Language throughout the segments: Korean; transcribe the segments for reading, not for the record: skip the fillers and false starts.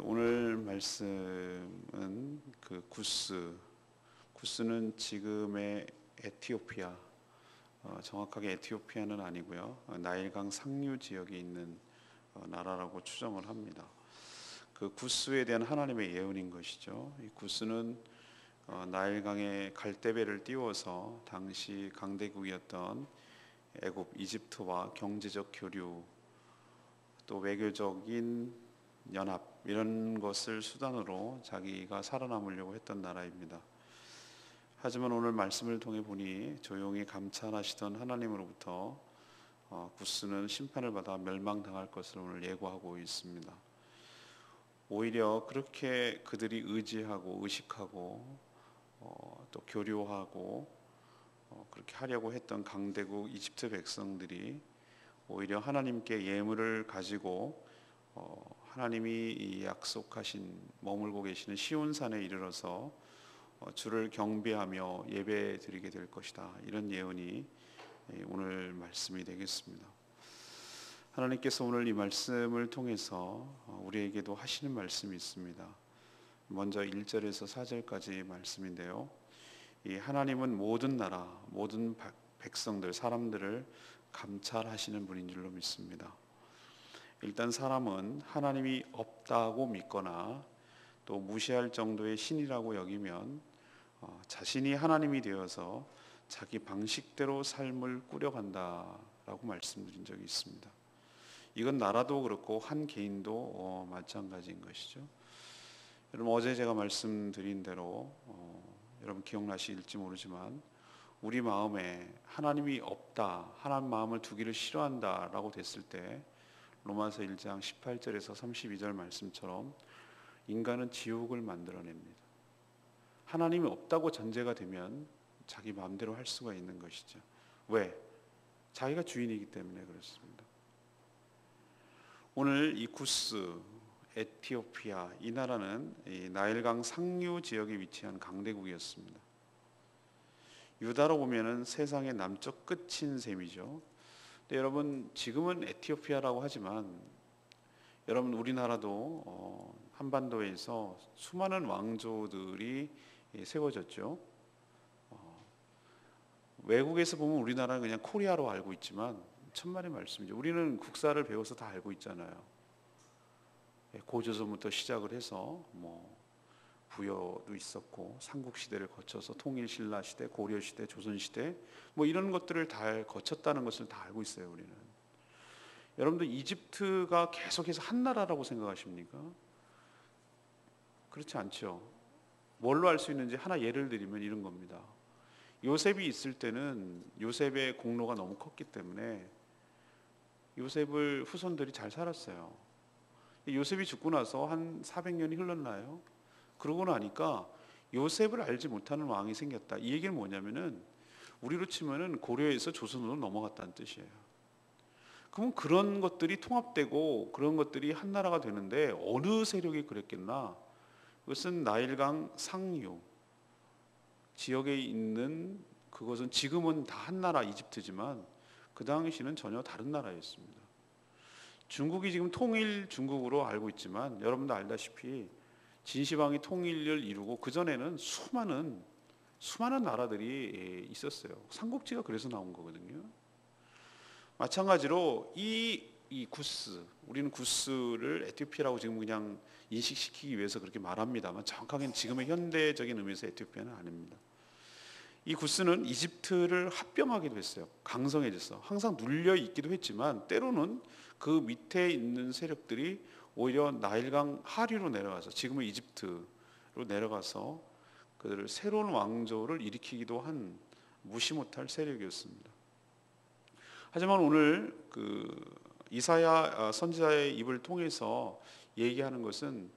오늘 말씀은 구스는 지금의 에티오피아, 정확하게 에티오피아는 아니고요, 나일강 상류 지역에 있는 나라라고 추정을 합니다. 그 구스에 대한 하나님의 예언인 것이죠. 이 구스는 나일강의 갈대배를 띄워서 당시 강대국이었던 애굽, 이집트와 경제적 교류, 또 외교적인 연합, 이런 것을 수단으로 자기가 살아남으려고 했던 나라입니다. 하지만 오늘 말씀을 통해 보니 조용히 감찰하시던 하나님으로부터 구스는 심판을 받아 멸망당할 것을 오늘 예고하고 있습니다. 오히려 그렇게 그들이 의지하고 의식하고 또 교류하고 그렇게 하려고 했던 강대국 이집트 백성들이 오히려 하나님께 예물을 가지고 하나님이 이 약속하신 머물고 계시는 시온산에 이르러서 주를 경배하며 예배드리게 될 것이다, 이런 예언이 오늘 말씀이 되겠습니다. 하나님께서 오늘 이 말씀을 통해서 우리에게도 하시는 말씀이 있습니다. 먼저 1절에서 4절까지 말씀인데요, 이 하나님은 모든 나라, 모든 백성들, 사람들을 감찰하시는 분인 줄로 믿습니다. 일단 사람은 하나님이 없다고 믿거나 또 무시할 정도의 신이라고 여기면 자신이 하나님이 되어서 자기 방식대로 삶을 꾸려간다라고 말씀드린 적이 있습니다. 이건 나라도 그렇고 한 개인도 마찬가지인 것이죠. 여러분, 어제 제가 말씀드린 대로 여러분 기억나실지 모르지만 우리 마음에 하나님이 없다, 하나님 마음을 두기를 싫어한다라고 됐을 때 로마서 1장 18절에서 32절 말씀처럼 인간은 지옥을 만들어냅니다. 하나님이 없다고 전제가 되면 자기 마음대로 할 수가 있는 것이죠. 왜? 자기가 주인이기 때문에 그렇습니다. 오늘 이 구스, 에티오피아, 이 나라는 이 나일강 상류 지역에 위치한 강대국이었습니다. 유다로 보면은 세상의 남쪽 끝인 셈이죠. 근데 여러분, 지금은 에티오피아라고 하지만 여러분, 우리나라도 한반도에서 수많은 왕조들이 세워졌죠. 외국에서 보면 우리나라는 그냥 코리아로 알고 있지만 천만의 말씀이죠. 우리는 국사를 배워서 다 알고 있잖아요. 고조선부터 시작을 해서 부여도 있었고 삼국시대를 거쳐서 통일신라시대, 고려시대, 조선시대 이런 것들을 다 거쳤다는 것을 다 알고 있어요. 우리는. 여러분들 이집트가 계속해서 한 나라라고 생각하십니까? 그렇지 않죠. 뭘로 알 수 있는지 하나 예를 들면 이런 겁니다. 요셉이 있을 때는 요셉의 공로가 너무 컸기 때문에 요셉을 후손들이 잘 살았어요. 요셉이 죽고 나서 한 400년이 흘렀나요? 그러고 나니까 요셉을 알지 못하는 왕이 생겼다. 이 얘기는 뭐냐면은 우리로 치면은 고려에서 조선으로 넘어갔다는 뜻이에요. 그러면 그런 것들이 통합되고 그런 것들이 한 나라가 되는데 어느 세력이 그랬겠나? 그것은 나일강 상류 지역에 있는, 그것은 지금은 다 한 나라 이집트지만 그 당시는 전혀 다른 나라였습니다. 중국이 지금 통일 중국으로 알고 있지만 여러분도 알다시피 진시황이 통일을 이루고 그 전에는 수많은 나라들이 있었어요. 삼국지가 그래서 나온 거거든요. 마찬가지로 이 구스, 우리는 구스를 에티오피아라고 지금 그냥 인식시키기 위해서 그렇게 말합니다만 정확하게는 지금의 현대적인 의미에서 에티오피아는 아닙니다. 이 구스는 이집트를 합병하기도 했어요. 강성해졌어. 항상 눌려 있기도 했지만 때로는 그 밑에 있는 세력들이 오히려 나일강 하류로 내려가서 지금의 이집트로 내려가서 그들을 새로운 왕조를 일으키기도 한 무시 못할 세력이었습니다. 하지만 오늘 이사야 선지자의 입을 통해서 얘기하는 것은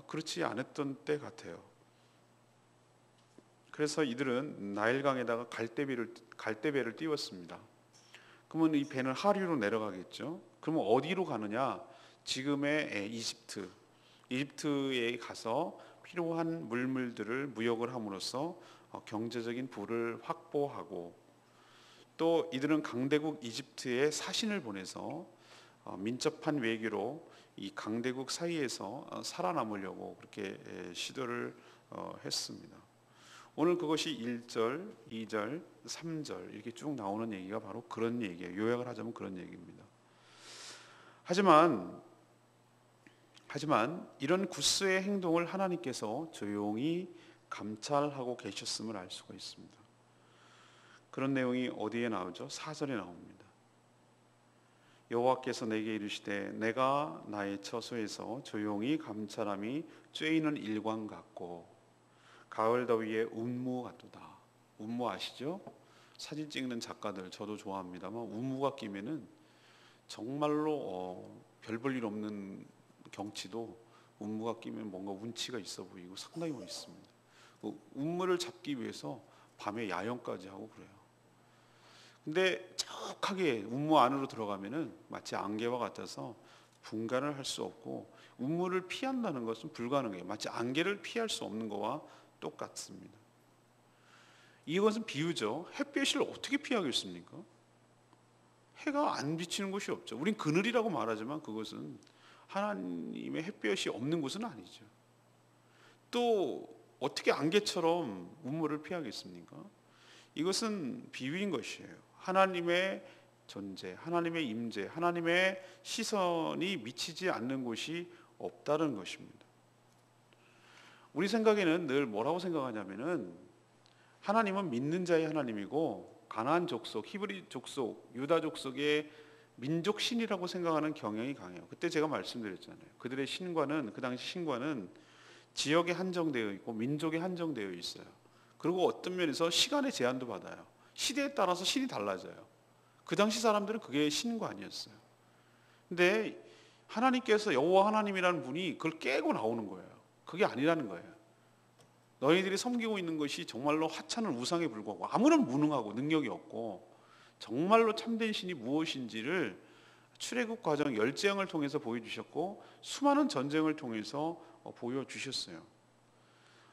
그렇지 않았던 때 같아요. 그래서 이들은 나일강에다가 갈대배를 띄웠습니다. 그러면 이 배는 하류로 내려가겠죠. 그러면 어디로 가느냐? 지금의 이집트에 가서 필요한 물물들을 무역을 함으로써 경제적인 부를 확보하고, 또 이들은 강대국 이집트에 사신을 보내서 민첩한 외교로 이 강대국 사이에서 살아남으려고 그렇게 시도를 했습니다. 오늘 그것이 1절, 2절, 3절 이렇게 쭉 나오는 얘기가 바로 그런 얘기예요. 요약을 하자면 그런 얘기입니다. 하지만 이런 구스의 행동을 하나님께서 조용히 감찰하고 계셨음을 알 수가 있습니다. 그런 내용이 어디에 나오죠? 4절에 나옵니다. 여호와께서 내게 이르시되 내가 나의 처소에서 조용히 감찰함이 쬐이는 일광 같고 가을 더위에 운무 같도다. 운무 아시죠? 사진 찍는 작가들 저도 좋아합니다만 운무가 끼면은 정말로 별 볼 일 없는 경치도 운무가 끼면 뭔가 운치가 있어 보이고 상당히 멋있습니다. 운무를 잡기 위해서 밤에 야영까지 하고 그래요. 근데 쩍하게 운무 안으로 들어가면은 마치 안개와 같아서 분간을 할 수 없고 운무를 피한다는 것은 불가능해요. 마치 안개를 피할 수 없는 거와 똑같습니다. 이것은 비유죠. 햇볕을 어떻게 피하겠습니까? 해가 안 비치는 곳이 없죠. 우린 그늘이라고 말하지만 그것은 하나님의 햇볕이 없는 곳은 아니죠. 또 어떻게 안개처럼 운무를 피하겠습니까? 이것은 비유인 것이에요. 하나님의 존재, 하나님의 임재, 하나님의 시선이 미치지 않는 곳이 없다는 것입니다. 우리 생각에는 늘 뭐라고 생각하냐면은 하나님은 믿는 자의 하나님이고 가나안 족속, 히브리 족속, 유다 족속의 민족 신이라고 생각하는 경향이 강해요. 그때 제가 말씀드렸잖아요. 그들의 신과는 그 당시 신과는 지역에 한정되어 있고 민족에 한정되어 있어요. 그리고 어떤 면에서 시간의 제한도 받아요. 시대에 따라서 신이 달라져요. 그 당시 사람들은 그게 신과 아니었어요. 근데 하나님께서 여호와 하나님이라는 분이 그걸 깨고 나오는 거예요. 그게 아니라는 거예요. 너희들이 섬기고 있는 것이 정말로 하찮은 우상에 불과하고 아무런 무능하고 능력이 없고 정말로 참된 신이 무엇인지를 출애굽 과정 열재앙을 통해서 보여주셨고 수많은 전쟁을 통해서 보여주셨어요.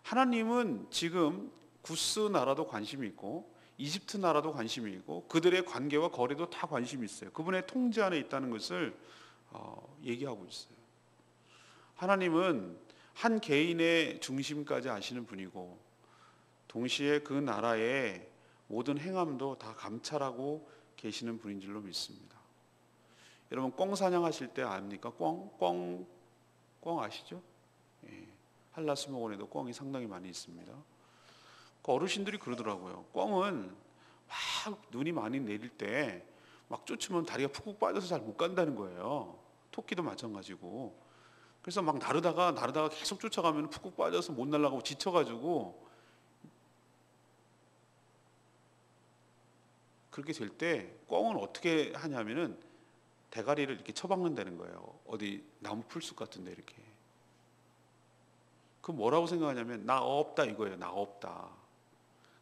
하나님은 지금 구스 나라도 관심이 있고 이집트 나라도 관심이 있고 그들의 관계와 거래도 다 관심이 있어요. 그분의 통제 안에 있다는 것을 얘기하고 있어요. 하나님은 한 개인의 중심까지 아시는 분이고 동시에 그 나라의 모든 행함도 다 감찰하고 계시는 분인 줄로 믿습니다. 여러분 꿩 사냥하실 때 압니까? 꿩 아시죠? 예, 한라수목원에도 꿩이 상당히 많이 있습니다. 그 어르신들이 그러더라고요. 꿩은 막 눈이 많이 내릴 때 막 쫓으면 다리가 푹푹 빠져서 잘 못 간다는 거예요. 토끼도 마찬가지고. 그래서 막 나르다가 계속 쫓아가면 푹푹 빠져서 못 날아가고 지쳐가지고 그렇게 될 때 꿩은 어떻게 하냐면은 대가리를 이렇게 쳐박는다는 거예요. 어디 나무 풀숲 같은데 이렇게. 그 뭐라고 생각하냐면 나 없다 이거예요. 나 없다.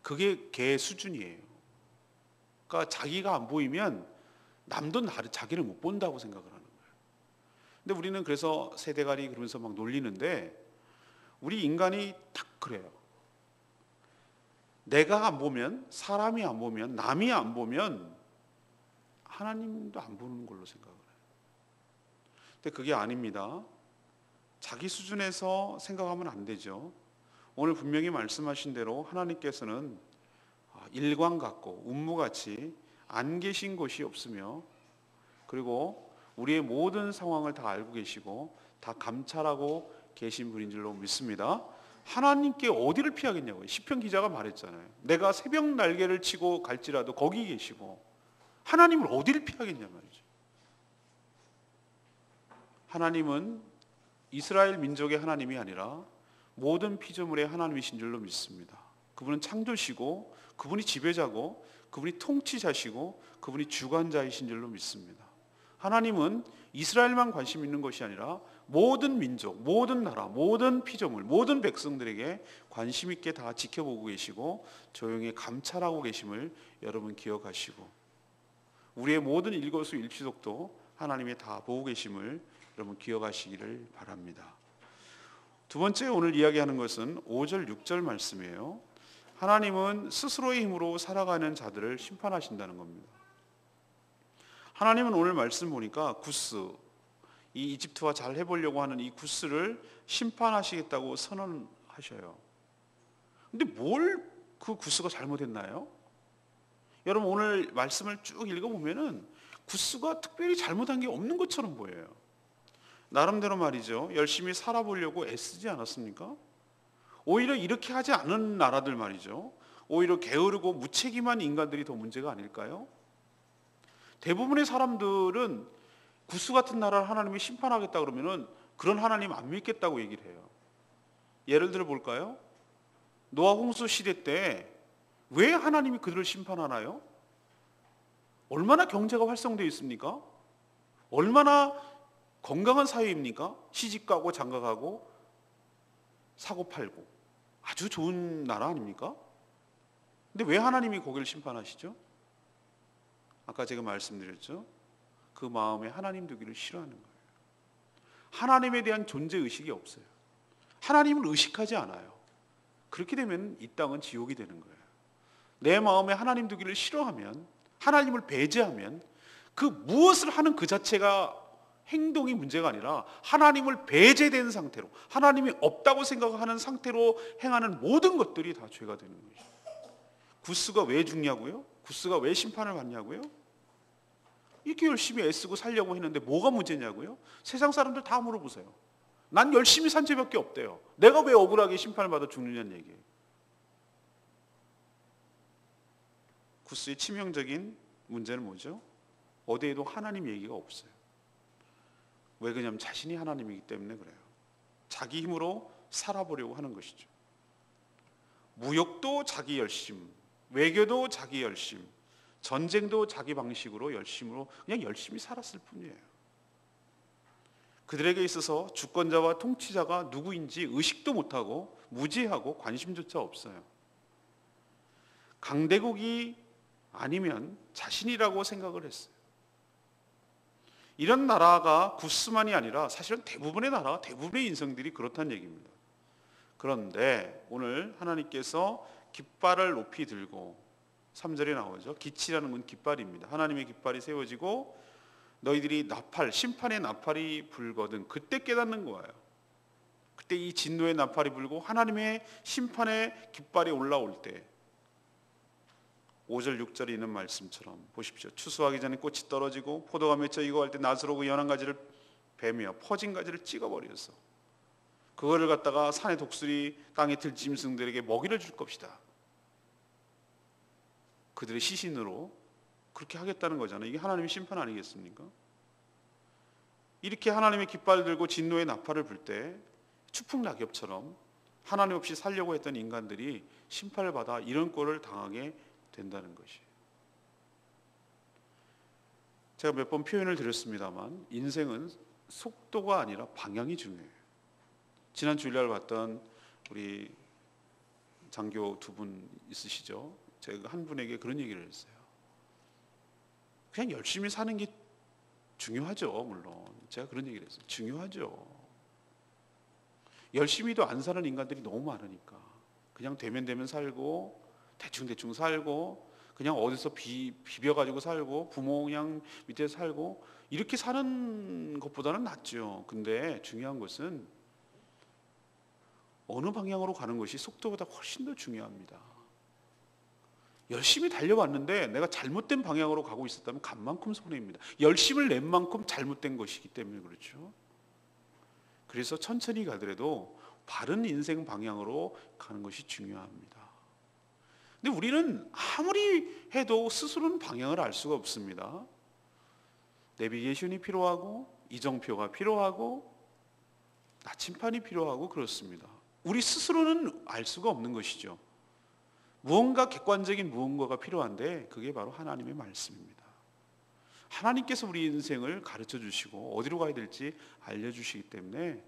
그게 개 수준이에요. 그러니까 자기가 안 보이면 남도 자기를 못 본다고 생각을 하는 거예요. 근데 우리는 그래서 새대가리 그러면서 막 놀리는데 우리 인간이 딱 그래요. 내가 안 보면 사람이 안 보면 남이 안 보면 하나님도 안 보는 걸로 생각을 해요. 근데 그게 아닙니다. 자기 수준에서 생각하면 안 되죠. 오늘 분명히 말씀하신 대로 하나님께서는 일광 같고 운무같이 안 계신 곳이 없으며 그리고 우리의 모든 상황을 다 알고 계시고 다 감찰하고 계신 분인 줄로 믿습니다. 하나님께 어디를 피하겠냐고요. 시편 기자가 말했잖아요. 내가 새벽 날개를 치고 갈지라도 거기 계시고 하나님을 어디를 피하겠냐 말이죠. 하나님은 이스라엘 민족의 하나님이 아니라 모든 피조물의 하나님이신 줄로 믿습니다. 그분은 창조시고 그분이 지배자고 그분이 통치자시고 그분이 주관자이신 줄로 믿습니다. 하나님은 이스라엘만 관심 있는 것이 아니라 모든 민족, 모든 나라, 모든 피조물, 모든 백성들에게 관심 있게 다 지켜보고 계시고 조용히 감찰하고 계심을 여러분 기억하시고 우리의 모든 일거수일투족도 하나님이 다 보고 계심을 여러분 기억하시기를 바랍니다. 두 번째 오늘 이야기하는 것은 5절 6절 말씀이에요. 하나님은 스스로의 힘으로 살아가는 자들을 심판하신다는 겁니다. 하나님은 오늘 말씀 보니까 구스 이 이집트와 잘 해보려고 하는 이 구스를 심판하시겠다고 선언하셔요. 근데 뭘 그 구스가 잘못했나요? 여러분 오늘 말씀을 쭉 읽어보면은 구스가 특별히 잘못한 게 없는 것처럼 보여요. 나름대로 말이죠. 열심히 살아보려고 애쓰지 않았습니까? 오히려 이렇게 하지 않은 나라들 말이죠. 오히려 게으르고 무책임한 인간들이 더 문제가 아닐까요? 대부분의 사람들은 구스 같은 나라를 하나님이 심판하겠다 그러면은 그런 하나님 안 믿겠다고 얘기를 해요. 예를 들어 볼까요? 노아 홍수 시대 때 왜 하나님이 그들을 심판하나요? 얼마나 경제가 활성되어 있습니까? 얼마나 건강한 사회입니까? 시집가고 장가가고 사고 팔고 아주 좋은 나라 아닙니까? 근데 왜 하나님이 거기를 심판하시죠? 아까 제가 말씀드렸죠. 그 마음에 하나님 두기를 싫어하는 거예요. 하나님에 대한 존재 의식이 없어요. 하나님을 의식하지 않아요. 그렇게 되면 이 땅은 지옥이 되는 거예요. 내 마음에 하나님 두기를 싫어하면, 하나님을 배제하면 그 무엇을 하는 그 자체가 행동이 문제가 아니라 하나님을 배제된 상태로, 하나님이 없다고 생각하는 상태로 행하는 모든 것들이 다 죄가 되는 거죠. 구스가 왜 죽냐고요? 구스가 왜 심판을 받냐고요? 이렇게 열심히 애쓰고 살려고 했는데 뭐가 문제냐고요? 세상 사람들 다 물어보세요. 난 열심히 산 죄밖에 없대요. 내가 왜 억울하게 심판을 받아 죽느냐는 얘기예요. 구스의 치명적인 문제는 뭐죠? 어디에도 하나님 얘기가 없어요. 왜 그러냐면 자신이 하나님이기 때문에 그래요. 자기 힘으로 살아보려고 하는 것이죠. 무역도 자기 열심, 외교도 자기 열심, 전쟁도 자기 방식으로 열심으로 그냥 열심히 살았을 뿐이에요. 그들에게 있어서 주권자와 통치자가 누구인지 의식도 못하고 무지하고 관심조차 없어요. 강대국이 아니면 자신이라고 생각을 했어요. 이런 나라가 구스만이 아니라 사실은 대부분의 나라, 대부분의 인생들이 그렇다는 얘기입니다. 그런데 오늘 하나님께서 깃발을 높이 들고 3절에 나오죠. 기치라는 건 깃발입니다. 하나님의 깃발이 세워지고 너희들이 나팔, 심판의 나팔이 불거든 그때 깨닫는 거예요. 그때 이 진노의 나팔이 불고 하나님의 심판의 깃발이 올라올 때 5절 6절에 있는 말씀처럼 보십시오. 추수하기 전에 꽃이 떨어지고 포도가 맺혀 익어갈 때 낫으로 그 연한 가지를 베며 퍼진 가지를 찍어버려서 그거를 갖다가 산의 독수리 땅에 들짐승들에게 먹이를 줄 것이다. 그들의 시신으로 그렇게 하겠다는 거잖아요. 이게 하나님의 심판 아니겠습니까? 이렇게 하나님의 깃발 들고 진노의 나팔을 불 때 추풍낙엽처럼 하나님 없이 살려고 했던 인간들이 심판을 받아 이런 꼴을 당하게 된다는 것이. 제가 몇 번 표현을 드렸습니다만 인생은 속도가 아니라 방향이 중요해요. 지난 주일날 봤던 우리 장교 두 분 있으시죠? 제가 한 분에게 그런 얘기를 했어요. 그냥 열심히 사는 게 중요하죠. 물론 제가 그런 얘기를 했어요. 중요하죠. 열심히도 안 사는 인간들이 너무 많으니까 그냥 되면 살고 대충 살고 그냥 어디서 비벼가지고 살고 부모 그냥 밑에 살고 이렇게 사는 것보다는 낫죠. 근데 중요한 것은 어느 방향으로 가는 것이 속도보다 훨씬 더 중요합니다. 열심히 달려왔는데 내가 잘못된 방향으로 가고 있었다면 간 만큼 손해입니다. 열심을 낸 만큼 잘못된 것이기 때문에 그렇죠. 그래서 천천히 가더라도 바른 인생 방향으로 가는 것이 중요합니다. 근데 우리는 아무리 해도 스스로는 방향을 알 수가 없습니다. 내비게이션이 필요하고 이정표가 필요하고 나침판이 필요하고 그렇습니다. 우리 스스로는 알 수가 없는 것이죠. 무언가 객관적인 무언가가 필요한데 그게 바로 하나님의 말씀입니다. 하나님께서 우리 인생을 가르쳐 주시고 어디로 가야 될지 알려주시기 때문에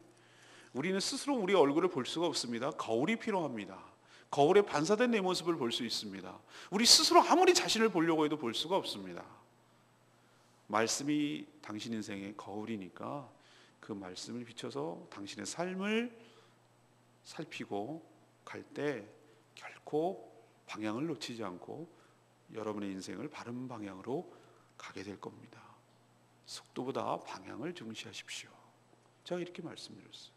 우리는 스스로 우리 얼굴을 볼 수가 없습니다. 거울이 필요합니다. 거울에 반사된 내 모습을 볼 수 있습니다. 우리 스스로 아무리 자신을 보려고 해도 볼 수가 없습니다. 말씀이 당신 인생의 거울이니까 그 말씀을 비춰서 당신의 삶을 살피고 갈 때 결코 방향을 놓치지 않고 여러분의 인생을 바른 방향으로 가게 될 겁니다. 속도보다 방향을 중시하십시오. 제가 이렇게 말씀드렸어요.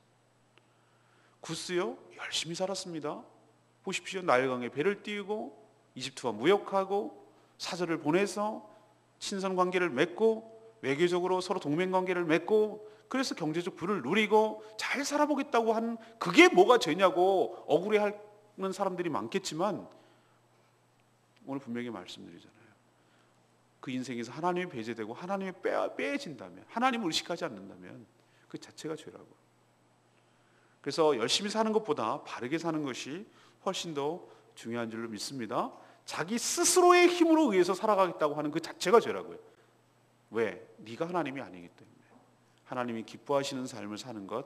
구스요, 열심히 살았습니다. 보십시오. 나일강에 배를 띄우고 이집트와 무역하고 사절을 보내서 친선 관계를 맺고 외교적으로 서로 동맹 관계를 맺고 그래서 경제적 부를 누리고 잘 살아보겠다고 한 그게 뭐가 죄냐고 억울해하는 사람들이 많겠지만 오늘 분명히 말씀드리잖아요. 그 인생에서 하나님이 배제되고 하나님이 빼진다면, 하나님을 의식하지 않는다면 그 자체가 죄라고요. 그래서 열심히 사는 것보다 바르게 사는 것이 훨씬 더 중요한 줄로 믿습니다. 자기 스스로의 힘으로 의해서 살아가겠다고 하는 그 자체가 죄라고요. 왜? 네가 하나님이 아니기 때문에. 하나님이 기뻐하시는 삶을 사는 것,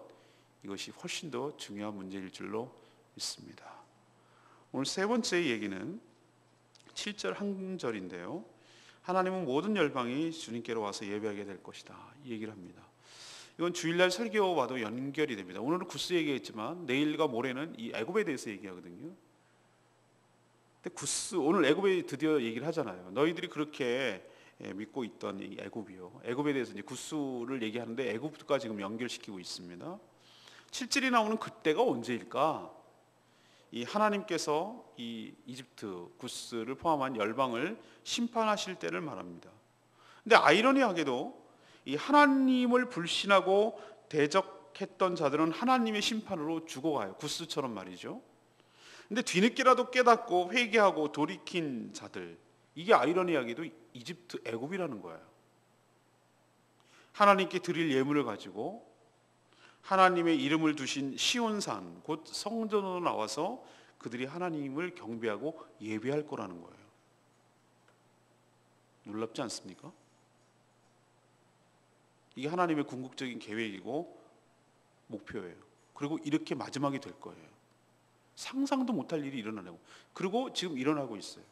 이것이 훨씬 더 중요한 문제일 줄로 믿습니다. 오늘 세 번째 얘기는 7절 한 절인데요. 하나님은 모든 열방이 주님께로 와서 예배하게 될 것이다, 이 얘기를 합니다. 이건 주일날 설교와도 연결이 됩니다. 오늘은 구스 얘기했지만 내일과 모레는 이 애굽에 대해서 얘기하거든요. 근데 구스, 오늘 애굽에 드디어 얘기를 하잖아요. 너희들이 그렇게 믿고 있던 이 애굽이요. 애굽에 대해서 이제 구스를 얘기하는데 애굽과 지금 연결시키고 있습니다. 7절이 나오는 그때가 언제일까? 이 하나님께서 이 이집트, 구스를 포함한 열방을 심판하실 때를 말합니다. 근데 아이러니하게도 이 하나님을 불신하고 대적했던 자들은 하나님의 심판으로 죽어가요. 구스처럼 말이죠. 근데 뒤늦게라도 깨닫고 회개하고 돌이킨 자들, 이게 아이러니하게도 이집트, 애굽이라는 거예요. 하나님께 드릴 예물을 가지고 하나님의 이름을 두신 시온산, 곧 성전으로 나와서 그들이 하나님을 경배하고 예배할 거라는 거예요. 놀랍지 않습니까? 이게 하나님의 궁극적인 계획이고 목표예요. 그리고 이렇게 마지막이 될 거예요. 상상도 못할 일이 일어나고, 그리고 지금 일어나고 있어요.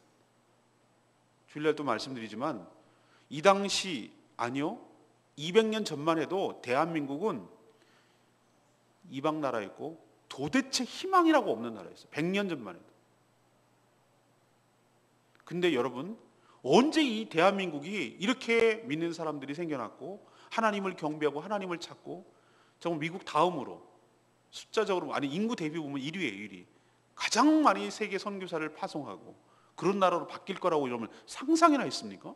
주일날도 말씀드리지만 이 당시, 아니요, 200년 전만 해도 대한민국은 이방 나라였고 도대체 희망이라고 없는 나라였어요. 100년 전만 해도. 근데 여러분, 언제 이 대한민국이 이렇게 믿는 사람들이 생겨났고 하나님을 경배하고 하나님을 찾고, 정말 미국 다음으로 숫자적으로, 아니 인구 대비 보면 1위예요. 1위. 가장 많이 세계 선교사를 파송하고 그런 나라로 바뀔 거라고 이러면 상상이나 했습니까?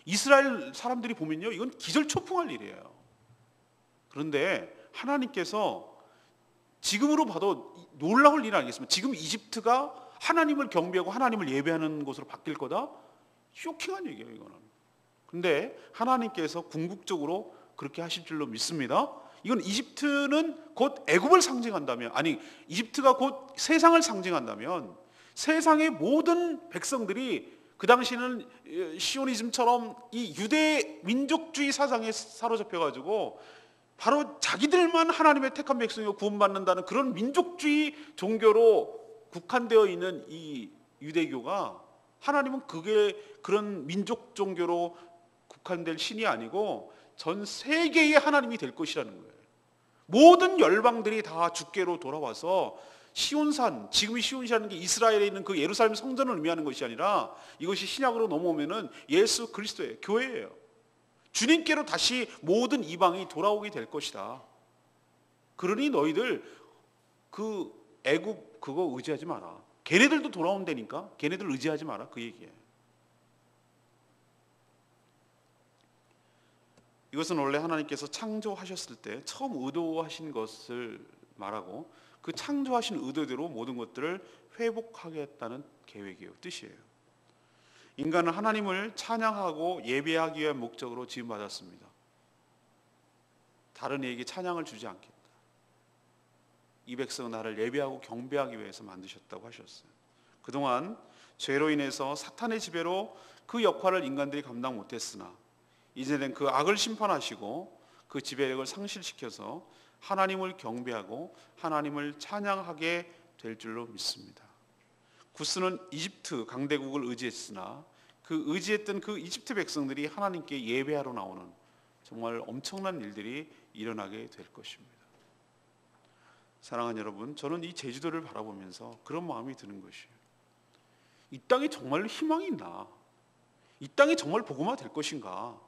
이스라엘 사람들이 보면요, 이건 기절초풍할 일이에요. 그런데 하나님께서 지금으로 봐도 놀라울 일 아니겠습니까? 지금 이집트가 하나님을 경배하고 하나님을 예배하는 곳으로 바뀔 거다? 쇼킹한 얘기예요, 이거는. 근데 하나님께서 궁극적으로 그렇게 하실 줄로 믿습니다. 이건 이집트는 곧 애굽을 상징한다면, 아니 이집트가 곧 세상을 상징한다면 세상의 모든 백성들이 그 당시는 시오니즘처럼 이 유대 민족주의 사상에 사로잡혀가지고 바로 자기들만 하나님의 택한 백성이고 구원받는다는 그런 민족주의 종교로 국한되어 있는 이 유대교가, 하나님은 그게 그런 민족 종교로 국한될 신이 아니고 전 세계의 하나님이 될 것이라는 거예요. 모든 열방들이 다 주께로 돌아와서 시온산, 지금이 시온이라는 게 이스라엘에 있는 그 예루살렘 성전을 의미하는 것이 아니라 이것이 신약으로 넘어오면은 예수 그리스도예요. 교회예요. 주님께로 다시 모든 이방이 돌아오게 될 것이다. 그러니 너희들 그 애굽 그거 의지하지 마라. 걔네들도 돌아온다니까 걔네들 의지하지 마라, 그 얘기예요. 이것은 원래 하나님께서 창조하셨을 때 처음 의도하신 것을 말하고 그 창조하신 의도대로 모든 것들을 회복하겠다는 계획이에요, 뜻이에요. 인간은 하나님을 찬양하고 예배하기 위한 목적으로 지음받았습니다. 다른 이에게 찬양을 주지 않겠다. 이 백성은 나를 예배하고 경배하기 위해서 만드셨다고 하셨어요. 그동안 죄로 인해서 사탄의 지배로 그 역할을 인간들이 감당 못했으나 이제는 그 악을 심판하시고 그 지배력을 상실시켜서 하나님을 경배하고 하나님을 찬양하게 될 줄로 믿습니다. 구스는 이집트 강대국을 의지했으나 그 의지했던 그 이집트 백성들이 하나님께 예배하러 나오는 정말 엄청난 일들이 일어나게 될 것입니다. 사랑하는 여러분, 저는 이 제주도를 바라보면서 그런 마음이 드는 것이에요. 이 땅에 정말로 희망이 있나? 이 땅이 정말 복음화 될 것인가?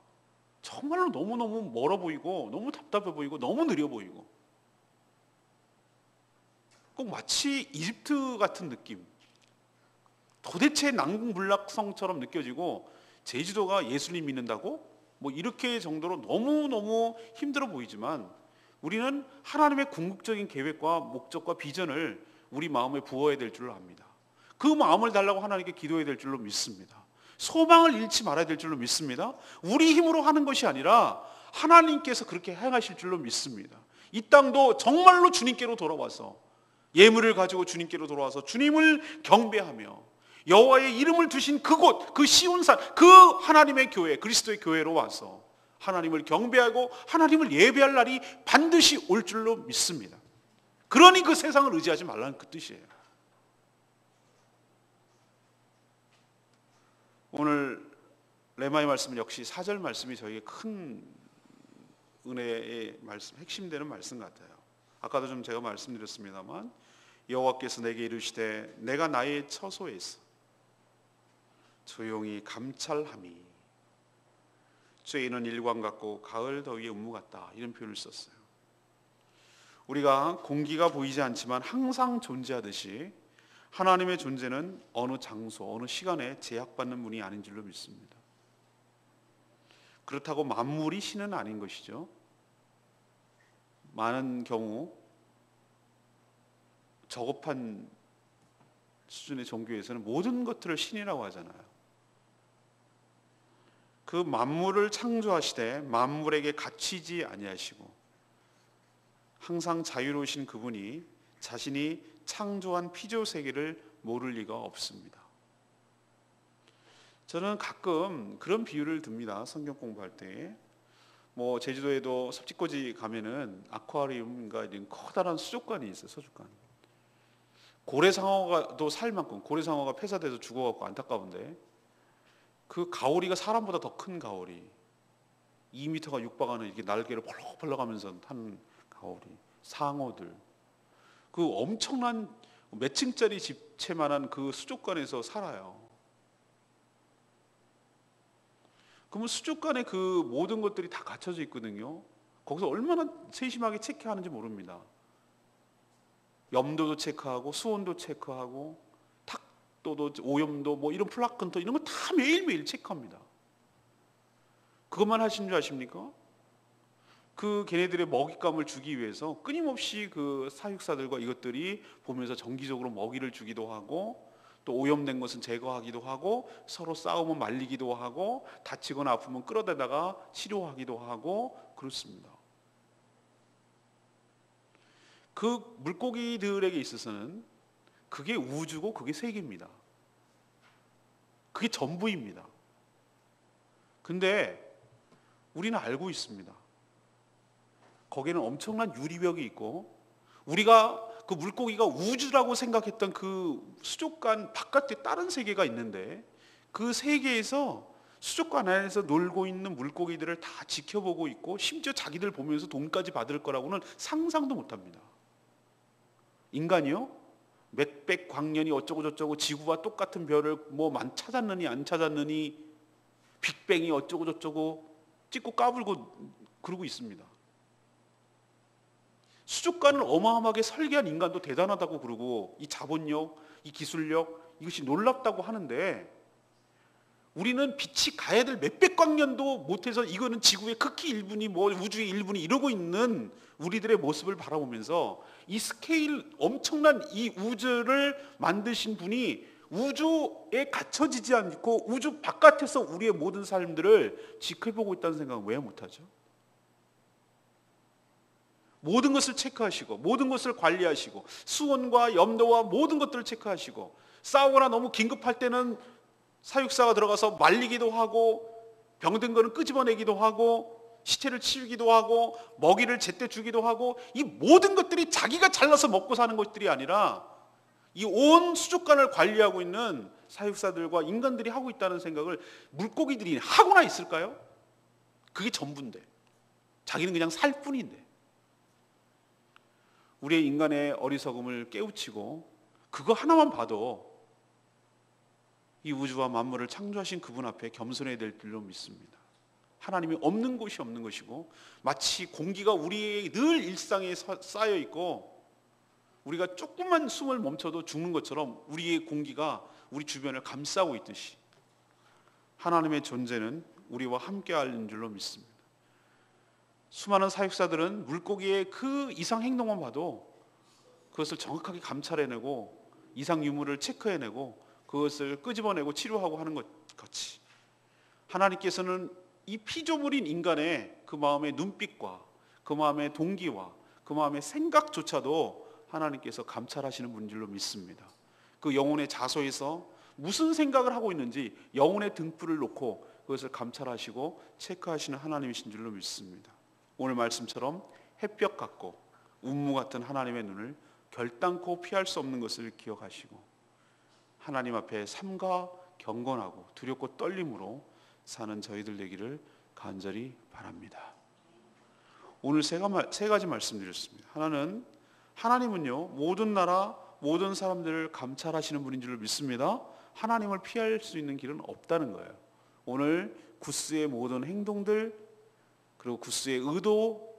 정말로 너무너무 멀어 보이고 너무 답답해 보이고 너무 느려 보이고 꼭 마치 이집트 같은 느낌, 도대체 난공불락성처럼 느껴지고 제주도가 예수님 믿는다고? 뭐 이렇게 정도로 너무너무 힘들어 보이지만 우리는 하나님의 궁극적인 계획과 목적과 비전을 우리 마음에 부어야 될 줄로 압니다. 그 마음을 달라고 하나님께 기도해야 될 줄로 믿습니다. 소망을 잃지 말아야 될 줄로 믿습니다. 우리 힘으로 하는 것이 아니라 하나님께서 그렇게 행하실 줄로 믿습니다. 이 땅도 정말로 주님께로 돌아와서 예물을 가지고 주님께로 돌아와서 주님을 경배하며 여호와의 이름을 두신 그곳, 그 시온산, 그 하나님의 교회, 그리스도의 교회로 와서 하나님을 경배하고 하나님을 예배할 날이 반드시 올 줄로 믿습니다. 그러니 그 세상을 의지하지 말라는 그 뜻이에요. 오늘 레마의 말씀은 역시 4절 말씀이 저에게 큰 은혜의 말씀, 핵심되는 말씀 같아요. 아까도 좀 제가 말씀드렸습니다만 여호와께서 내게 이르시되 내가 나의 처소에서 조용히 감찰함이 쬐이는 일광 같고 가을 더위의 운무 같다, 이런 표현을 썼어요. 우리가 공기가 보이지 않지만 항상 존재하듯이 하나님의 존재는 어느 장소, 어느 시간에 제약받는 분이 아닌 줄로 믿습니다. 그렇다고 만물이 신은 아닌 것이죠. 많은 경우 저급한 수준의 종교에서는 모든 것들을 신이라고 하잖아요. 그 만물을 창조하시되 만물에게 갇히지 아니하시고 항상 자유로우신 그분이 자신이 창조한 피조 세계를 모를 리가 없습니다. 저는 가끔 그런 비유를 듭니다. 성경 공부할 때. 뭐 제주도에도 섭지코지 가면은 아쿠아리움인가 이런 커다란 수족관이 있어요. 수족관. 고래상어가도 살 만큼, 고래상어가 폐사돼서 죽어갖고 안타까운데 그 가오리가 사람보다 더 큰 가오리, 2m가 육박하는 이렇게 날개를 벌럭벌럭하면서 타는 가오리, 상어들, 그 엄청난 몇 층짜리 집채만한 그 수족관에서 살아요. 그러면 수족관에 그 모든 것들이 다 갖춰져 있거든요. 거기서 얼마나 세심하게 체크하는지 모릅니다. 염도도 체크하고 수온도 체크하고 탁도도 오염도 뭐 이런 플라크톤 이런 거 다 매일매일 체크합니다. 그것만 하신 줄 아십니까? 그 걔네들의 먹잇감을 주기 위해서 끊임없이 그 사육사들과 이것들이 보면서 정기적으로 먹이를 주기도 하고 또 오염된 것은 제거하기도 하고 서로 싸우면 말리기도 하고 다치거나 아프면 끌어대다가 치료하기도 하고 그렇습니다. 그 물고기들에게 있어서는 그게 우주고 그게 세계입니다. 그게 전부입니다. 근데 우리는 알고 있습니다. 거기에는 엄청난 유리벽이 있고 우리가 그 물고기가 우주라고 생각했던 그 수족관 바깥에 다른 세계가 있는데 그 세계에서 수족관 안에서 놀고 있는 물고기들을 다 지켜보고 있고 심지어 자기들 보면서 돈까지 받을 거라고는 상상도 못합니다. 인간이요? 몇백 광년이 어쩌고 저쩌고 지구와 똑같은 별을 뭐 찾았느니 안 찾았느니 빅뱅이 어쩌고 저쩌고 찍고 까불고 그러고 있습니다. 수족관을 어마어마하게 설계한 인간도 대단하다고 그러고 이 자본력, 이 기술력 이것이 놀랍다고 하는데 우리는 빛이 가야 될 몇백 광년도 못해서 이거는 지구의 극히 1분이 뭐 우주의 1분이 이러고 있는 우리들의 모습을 바라보면서 이 스케일 엄청난 이 우주를 만드신 분이 우주에 갇혀지지 않고 우주 바깥에서 우리의 모든 삶들을 지켜보고 있다는 생각은 왜 못하죠? 모든 것을 체크하시고 모든 것을 관리하시고 수온과 염도와 모든 것들을 체크하시고 싸우거나 너무 긴급할 때는 사육사가 들어가서 말리기도 하고 병든 거는 끄집어내기도 하고 시체를 치우기도 하고 먹이를 제때 주기도 하고 이 모든 것들이 자기가 잘라서 먹고 사는 것들이 아니라 이 온 수족관을 관리하고 있는 사육사들과 인간들이 하고 있다는 생각을 물고기들이 하고나 있을까요? 그게 전부인데 자기는 그냥 살 뿐인데 우리의 인간의 어리석음을 깨우치고 그거 하나만 봐도 이 우주와 만물을 창조하신 그분 앞에 겸손해야 될 줄로 믿습니다. 하나님이 없는 곳이 없는 것이고, 마치 공기가 우리의 늘 일상에 쌓여 있고 우리가 조금만 숨을 멈춰도 죽는 것처럼 우리의 공기가 우리 주변을 감싸고 있듯이 하나님의 존재는 우리와 함께 하는 줄로 믿습니다. 수많은 사역사들은 물고기의 그 이상 행동만 봐도 그것을 정확하게 감찰해내고 이상 유무를 체크해내고 그것을 끄집어내고 치료하고 하는 것 같이, 하나님께서는 이 피조물인 인간의 그 마음의 눈빛과 그 마음의 동기와 그 마음의 생각조차도 하나님께서 감찰하시는 분인 줄로 믿습니다. 그 영혼의 자소에서 무슨 생각을 하고 있는지 영혼의 등불을 놓고 그것을 감찰하시고 체크하시는 하나님이신 줄로 믿습니다. 오늘 말씀처럼 햇볕 같고 운무 같은 하나님의 눈을 결단코 피할 수 없는 것을 기억하시고 하나님 앞에 삼가 경건하고 두렵고 떨림으로 사는 저희들 되기를 간절히 바랍니다. 오늘 세 가지 말씀드렸습니다. 하나는, 하나님은요 모든 나라 모든 사람들을 감찰하시는 분인 줄 믿습니다. 하나님을 피할 수 있는 길은 없다는 거예요. 오늘 구스의 모든 행동들, 그리고 구스의 의도,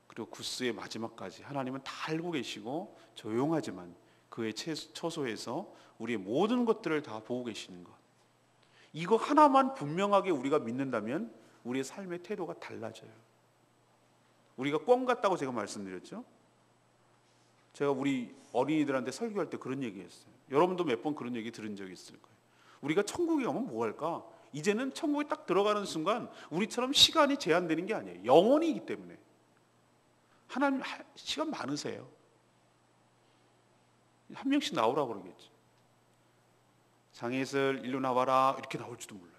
그리고 구스의 마지막까지 하나님은 다 알고 계시고 조용하지만 그의 처소에서 우리의 모든 것들을 다 보고 계시는 것, 이거 하나만 분명하게 우리가 믿는다면 우리의 삶의 태도가 달라져요. 우리가 꽝 같다고 제가 말씀드렸죠. 제가 우리 어린이들한테 설교할 때 그런 얘기했어요. 여러분도 몇 번 그런 얘기 들은 적이 있을 거예요. 우리가 천국에 가면 뭐 할까? 이제는 천국에 딱 들어가는 순간 우리처럼 시간이 제한되는 게 아니에요. 영원이기 때문에. 하나님 시간 많으세요. 한 명씩 나오라고 그러겠죠. 장혜슬 일로 나와라 이렇게 나올지도 몰라요.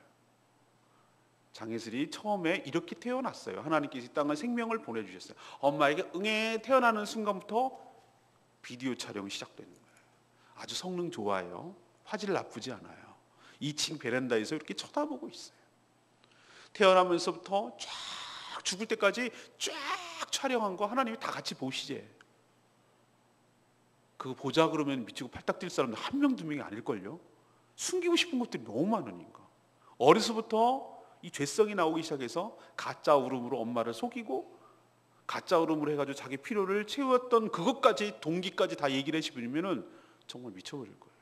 장혜슬이 처음에 이렇게 태어났어요. 하나님께서 이 땅에 생명을 보내주셨어요. 엄마에게 응애 태어나는 순간부터 비디오 촬영이 시작되는 거예요. 아주 성능 좋아요. 화질 나쁘지 않아요. 2층 베란다에서 이렇게 쳐다보고 있어요. 태어나면서부터 쫙 죽을 때까지 쫙 촬영한 거 하나님이 다 같이 보시제. 그거 보자 그러면 미치고 팔딱 뛸 사람들 한 명 두 명이 아닐걸요. 숨기고 싶은 것들이 너무 많으니까. 어려서부터 이 죄성이 나오기 시작해서 가짜 울음으로 엄마를 속이고 가짜 울음으로 해가지고 자기 필요를 채웠던 그것까지 동기까지 다 얘기를 해주면은 정말 미쳐버릴 거예요.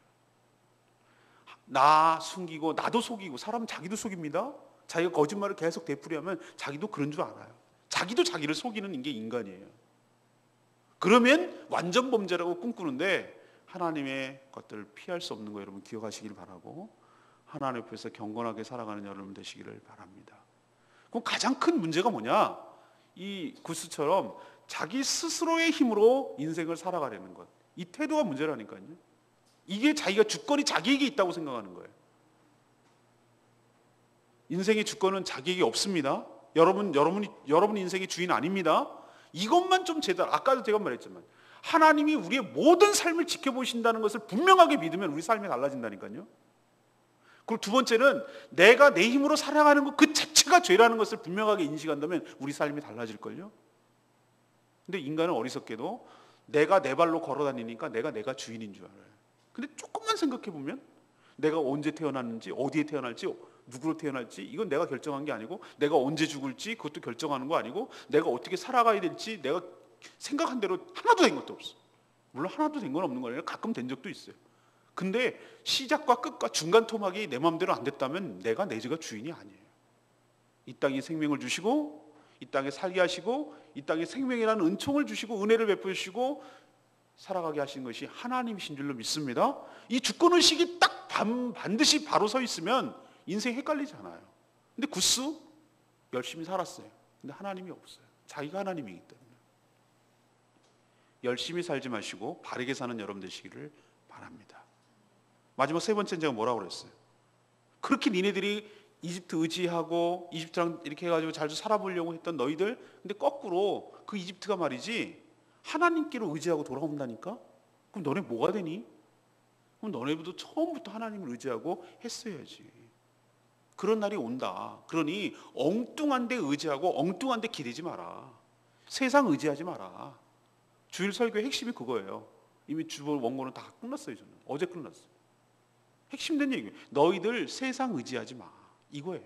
나 숨기고 나도 속이고, 사람은 자기도 속입니다. 자기가 거짓말을 계속 되풀이하면 자기도 그런 줄 알아요. 자기도 자기를 속이는 게 인간이에요. 그러면 완전 범죄라고 꿈꾸는데 하나님의 것들을 피할 수 없는 거 여러분 기억하시길 바라고, 하나님 앞에서 경건하게 살아가는 여러분 되시기를 바랍니다. 그럼 가장 큰 문제가 뭐냐? 이 구스처럼 자기 스스로의 힘으로 인생을 살아가려는 것, 이 태도가 문제라니까요. 이게 자기가 주권이 자기에게 있다고 생각하는 거예요. 인생의 주권은 자기에게 없습니다. 여러분 인생의 주인 아닙니다. 이것만 좀 제대로, 아까도 제가 말했지만 하나님이 우리의 모든 삶을 지켜보신다는 것을 분명하게 믿으면 우리 삶이 달라진다니까요. 그리고 두 번째는 내가 내 힘으로 살아가는 것 그 자체가 죄라는 것을 분명하게 인식한다면 우리 삶이 달라질걸요. 근데 인간은 어리석게도 내가 내 발로 걸어다니니까 내가 주인인 줄 알아요. 근데 조금만 생각해 보면 내가 언제 태어났는지, 어디에 태어날지, 누구로 태어날지 이건 내가 결정한 게 아니고, 내가 언제 죽을지 그것도 결정하는 거 아니고, 내가 어떻게 살아가야 될지 내가 생각한 대로 하나도 된 것도 없어. 물론 하나도 된 건 없는 거 아니라 가끔 된 적도 있어요. 근데 시작과 끝과 중간 토막이 내 마음대로 안 됐다면 내가 내 죄가 주인이 아니에요. 이 땅에 생명을 주시고 이 땅에 살게 하시고 이 땅에 생명이라는 은총을 주시고 은혜를 베푸시고 살아가게 하신 것이 하나님이신 줄로 믿습니다. 이 주권의식이 딱 반드시 바로 서 있으면 인생 헷갈리지 않아요. 근데 구스 열심히 살았어요. 근데 하나님이 없어요. 자기가 하나님이기 때문에. 열심히 살지 마시고 바르게 사는 여러분 되시기를 바랍니다. 마지막 세 번째는 제가 뭐라고 그랬어요? 그렇게 니네들이 이집트 의지하고 이집트랑 이렇게 해가지고 잘 살아보려고 했던 너희들, 근데 거꾸로 그 이집트가 말이지 하나님께로 의지하고 돌아온다니까? 그럼 너네 뭐가 되니? 그럼 너네도 처음부터 하나님을 의지하고 했어야지. 그런 날이 온다. 그러니 엉뚱한 데 의지하고 엉뚱한 데 기대지 마라. 세상 의지하지 마라. 주일 설교의 핵심이 그거예요. 이미 주보 원고는 다 끝났어요. 저는 어제 끝났어요. 핵심된 얘기예요. 너희들 세상 의지하지 마. 이거예요.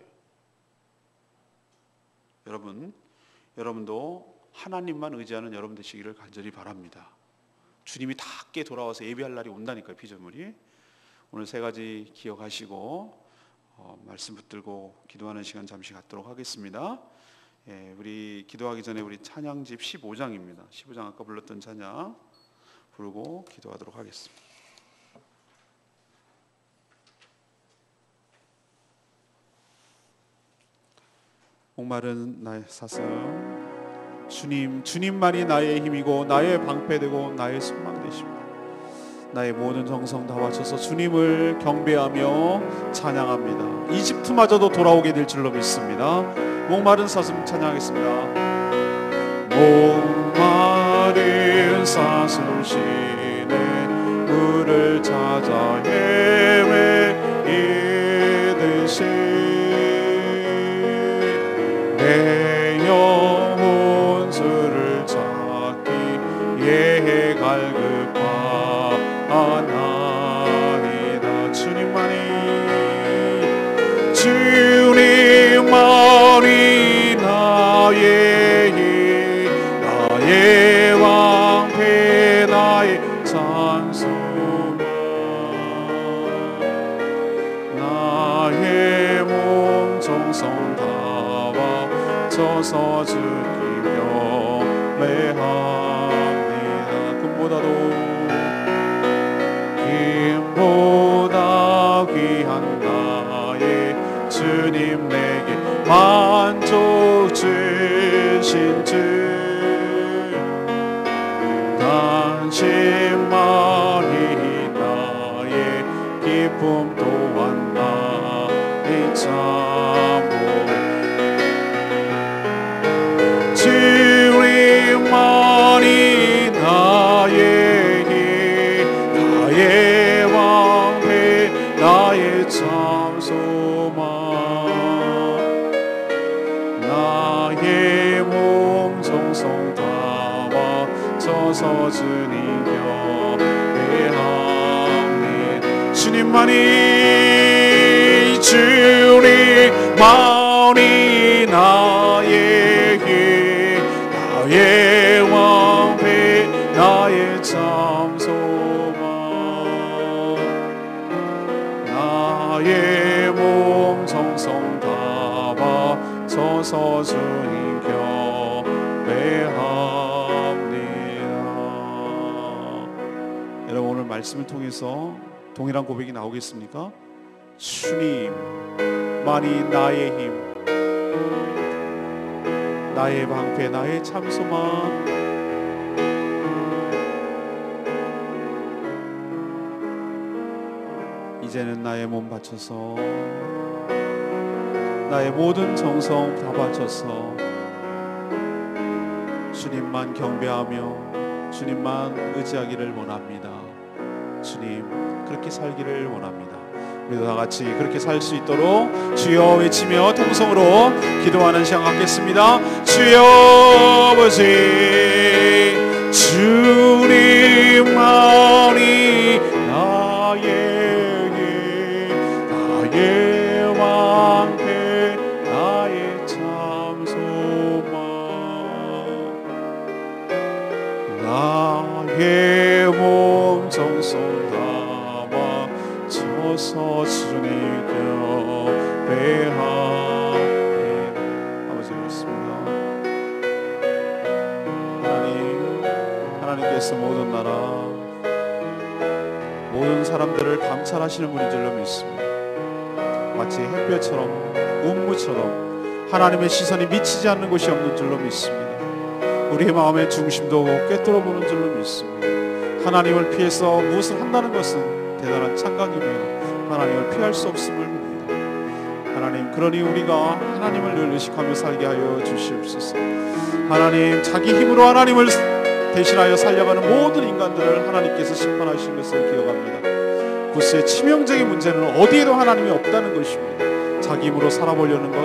여러분도 하나님만 의지하는 여러분 되시기를 간절히 바랍니다. 주님이 다 함께 돌아와서 예배할 날이 온다니까요. 피조물이. 오늘 세 가지 기억하시고 말씀 붙들고 기도하는 시간 잠시 갖도록 하겠습니다. 우리 기도하기 전에 우리 찬양집 15장입니다. 15장 아까 불렀던 찬양 부르고 기도하도록 하겠습니다. 목마른 나의 사슴, 주님만이 나의 힘이고 나의 방패되고 나의 소망 되십니다. 나의 모든 정성 다 바쳐서 주님을 경배하며 찬양합니다. 이집트마저도 돌아오게 될 줄로 믿습니다. 목마른 사슴 찬양하겠습니다. 목마른 사슴 쉬네 물을 찾아 헤매이듯이 내 영혼 수를 찾기에 갈급하나이다. 주님만이 나의 힘, 나의 방패, 나의 찬송가, 나의 몸 정성 다바쳐서 주님 경배합니다. 금보다 귀한 나의 주님 내게 만족 주신 주, 당신만이 나의 기쁨 또한 나의 참고, 주님만이 나의 힘, 나의 방패, 나의 참 소망, 나의 몸 정성 다 바쳐서 주님 경배합니다. 주님만이 나의 힘, 나의 왕패, 나의 참 소망, 나의 몸 정성 다 바쳐서 주님 경배합니다. 여러분, 오늘 말씀을 통해서 동일한 고백이 나오겠습니까? 주님만이 나의 힘, 나의 방패, 나의 참 소망, 이제는 나의 몸 바쳐서, 나의 모든 정성 다 바쳐서 주님만 경배하며 주님만 의지하기를 원합니다. 주님, 그렇게 살기를 원합니다. 우리도 다 같이 그렇게 살 수 있도록 주여 외치며 통성으로 기도하는 시간 갖겠습니다. 주여 아버지, 주님만이 나의 힘, 나의 방패, 나의 참 소망, 나의 몸 정성 서 주님 경배합니다. 아버지 그렇습니다. 하나님께서 모든 나라, 모든 사람들을 감찰하시는 분인 줄로 믿습니다. 마치 햇볕처럼 운무처럼 하나님의 시선이 미치지 않는 곳이 없는 줄로 믿습니다. 우리의 마음의 중심도 꿰뚫어 보는 줄로 믿습니다. 하나님을 피해서 무엇을 한다는 것은 대단한 착각이며 하나님을 피할 수 없음을 봅니다. 하나님, 그러니 우리가 하나님을 늘 의식하며 살게 하여 주시옵소서. 하나님, 자기 힘으로 하나님을 대신하여 살려가는 모든 인간들을 하나님께서 심판하신 것을 기억합니다. 글쎄, 치명적인 문제는 어디에도 하나님이 없다는 것입니다. 자기 힘으로 살아보려는 것,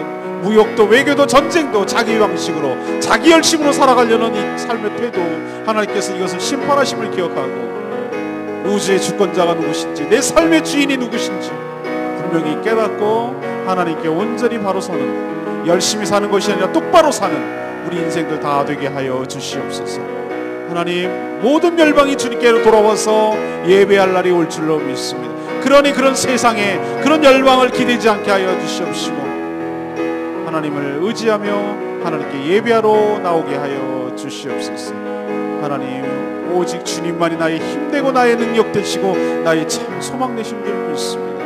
무역도 외교도 전쟁도 자기 방식으로, 자기 열심으로 살아가려는 이 삶의 태도, 하나님께서 이것을 심판하심을 기억하고 우주의 주권자가 누구신지, 내 삶의 주인이 누구신지 분명히 깨닫고 하나님께 온전히 바로 서는 열심히 사는 것이 아니라 똑바로 사는 우리 인생들 다 되게 하여 주시옵소서. 하나님, 모든 열방이 주님께로 돌아와서 예배할 날이 올 줄로 믿습니다. 그러니 그런 세상에 그런 열방을 기대지 않게 하여 주시옵시고, 하나님을 의지하며 하나님께 예배하러 나오게 하여 주시옵소서. 하나님, 오직 주님만이 나의 힘되고 나의 능력 되시고 나의 참 소망 되신 줄 믿습니다.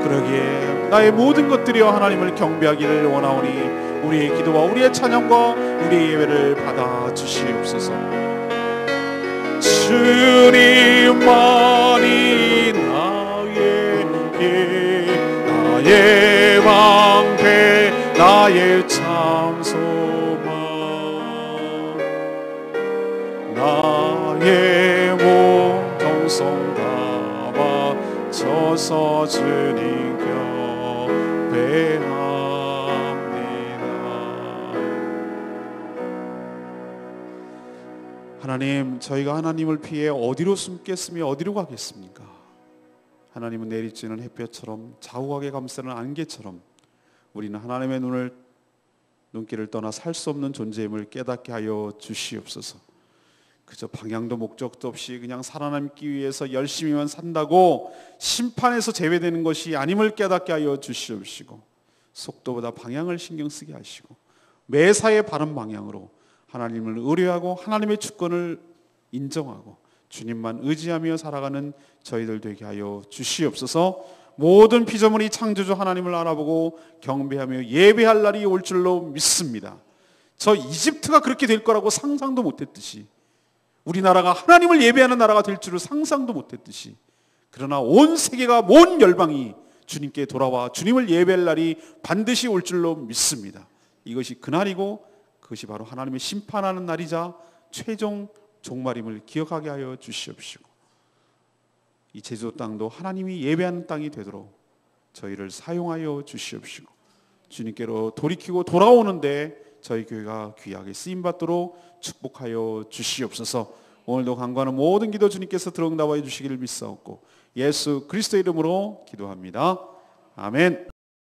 그러기에 나의 모든 것들이여 하나님을 경배하기를 원하오니 우리의 기도와 우리의 찬양과 우리의 예배를 받아 주시옵소서. 주님만이 나의 방패, 나의 참 소망, 나의 몸 동성 담아 서서 주님 경배합니다. 하나님, 저희가 하나님을 피해 어디로 숨겠으며 어디로 가겠습니까? 하나님은 내리쬐는 햇볕처럼 자우하게 감싸는 안개처럼 우리는 하나님의 눈길을 떠나 살 수 없는 존재임을 깨닫게 하여 주시옵소서. 그저 방향도 목적도 없이 그냥 살아남기 위해서 열심히만 산다고 심판에서 제외되는 것이 아님을 깨닫게 하여 주시옵시고, 속도보다 방향을 신경 쓰게 하시고 매사에 바른 방향으로 하나님을 의뢰하고 하나님의 주권을 인정하고 주님만 의지하며 살아가는 저희들 되게 하여 주시옵소서. 모든 피조물이 창조주 하나님을 알아보고 경배하며 예배할 날이 올 줄로 믿습니다. 저 이집트가 그렇게 될 거라고 상상도 못했듯이, 우리나라가 하나님을 예배하는 나라가 될 줄을 상상도 못했듯이, 그러나 온 세계가, 온 열방이 주님께 돌아와 주님을 예배할 날이 반드시 올 줄로 믿습니다. 이것이 그날이고 그것이 바로 하나님의 심판하는 날이자 최종 종말임을 기억하게 하여 주시옵시고, 이 제주도 땅도 하나님이 예배하는 땅이 되도록 저희를 사용하여 주시옵시고, 주님께로 돌이키고 돌아오는데 저희 교회가 귀하게 쓰임받도록 축복하여 주시옵소서. 오늘도 간구하는 모든 기도 주님께서 들어응답하여 주시기를 믿사옵고 예수 그리스도의 이름으로 기도합니다. 아멘.